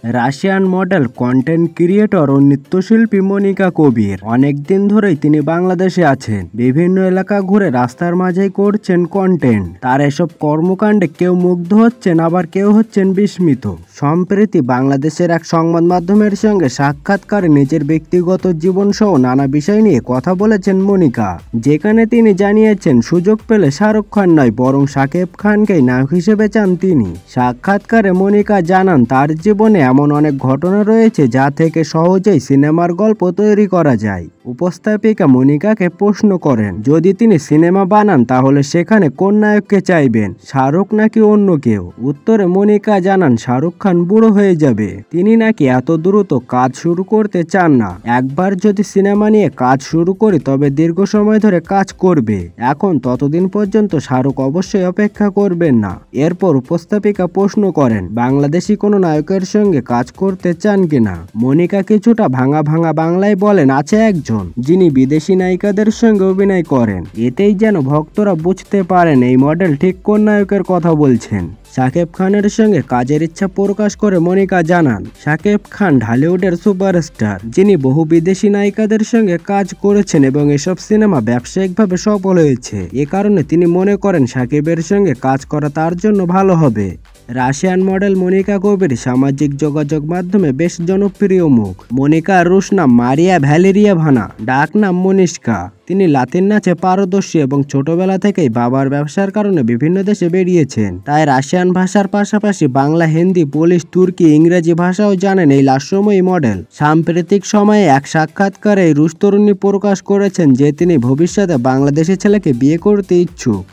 Russian model, content creator ও নৃত্যশিল্পী মনিকা কবির অনেকদিন ধরেই তিনি বাংলাদেশে আছেন। বিভিন্ন এলাকা ঘুরে রাস্তার মাঝেই করছেন কন্টেন্ট। তার এসব কর্মকাণ্ডে কেউ মুগ্ধ হচ্ছেন, আবার কেউ হচ্ছেন বিস্মিত। সম্প্রতি বাংলাদেশের এক সংবাদ মাধ্যমের সঙ্গে সাক্ষাৎকারে নিজের ব্যক্তিগত জীবন সহ নানা বিষয় নিয়ে কথা বলেছেন মনিকা, যেখানে তিনি জানিয়েছেন সুযোগ পেলে শাহরুখ খান নয় বরং শাকিব খানকেই নায়ক হিসেবে চান তিনি। সাক্ষাৎকারে মনিকা জানান তার জীবনে এমন অনেক ঘটনা রয়েছে যা থেকে সহজেই সিনেমার গল্প তৈরি করা যায়। উপস্থাপিকা মনিকাকে প্রশ্ন করেন, যদি তিনি সিনেমা বানান তাহলে সেখানে কোন নায়ককে চাইবেন, শাহরুখ নাকি অন্য কেউ? উত্তরে মনিকা জানান শাহরুখ খান বুড়ো হয়ে যাবে, তিনি নাকি এত দ্রুত কাজ শুরু করতে চান না। একবার যদি সিনেমা নিয়ে কাজ শুরু করি তবে দীর্ঘ সময় ধরে কাজ করবে। এখন ততদিন পর্যন্ত শাহরুখ অবশ্যই অপেক্ষা করবেন না। এরপর উপস্থাপিকা প্রশ্ন করেন, বাংলাদেশি কোনো নায়কের সঙ্গে কাজ করতে চান কিনা? মনিকা কিছুটা ভাঙা ভাঙা বাংলায় বলেন, আছে একজন যিনি বিদেশি নায়িকাদের সঙ্গে অভিনয় করেন। এতেই যেন ভক্তরা বুঝতে পারেন এই মডেল ঠিক কোন নায়কের কথা বলছেন। শাকিব খানের সঙ্গে কাজের ইচ্ছা প্রকাশ করে মনিকা জানান, শাকিব খান ঢালিউডের সুপারস্টার, যিনি বহু বিদেশি নায়িকাদের সঙ্গে কাজ করেছেন এবং এসব সিনেমা ব্যবসায়িকভাবে সফল হয়েছে। এ কারণে তিনি মনে করেন শাকিবের সঙ্গে কাজ করা তার জন্য ভালো হবে। রাশিয়ান মডেল মনিকা কবির সামাজিক যোগাযোগ মাধ্যমে বেশ জনপ্রিয় মুখ। মনিকার রুশ নাম মারিয়া ভ্যালেরিয়াভানা, ডাক নাম মনিষ্কা। তিনি লাতিন নাচে পারদর্শী এবং ছোটবেলা থেকেই বাবার ব্যবসার কারণে বিভিন্ন দেশে বেরিয়েছেন। তাই রাশিয়ান ভাষার পাশাপাশি বাংলা, হিন্দি, পোলিশ, তুর্কি, ইংরেজি ভাষাও জানেন এই লাস্যময়ী মডেল। সাম্প্রতিক সময়ে এক সাক্ষাৎকারে রুশ তরুণী প্রকাশ করেছেন যে তিনি ভবিষ্যতে বাংলাদেশি ছেলেকে বিয়ে করতে ইচ্ছুক।